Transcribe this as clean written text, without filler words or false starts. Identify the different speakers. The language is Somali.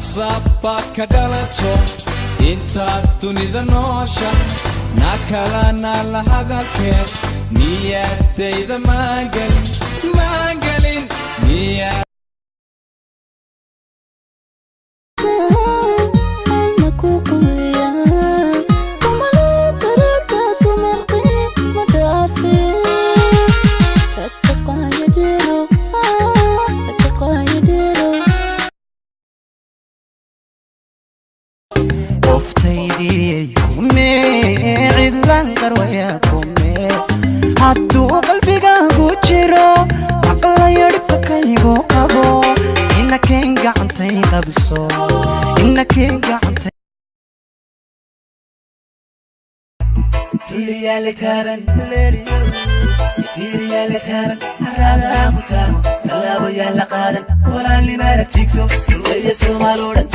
Speaker 1: nasabaad ka dhalato intaad dunida noosha nakalana la hadalkeed niyadayda maangelin niyad
Speaker 2: hadduu qalbigaagu jiro maqla yadhibkaygu qabo inakeen gacantay qabso inakeen gacantay
Speaker 3: تليالي تابن تليالي تابن الرابع كتابه كلابو يالا قادن ولا اللي مالك تيكسو ويا سومالودا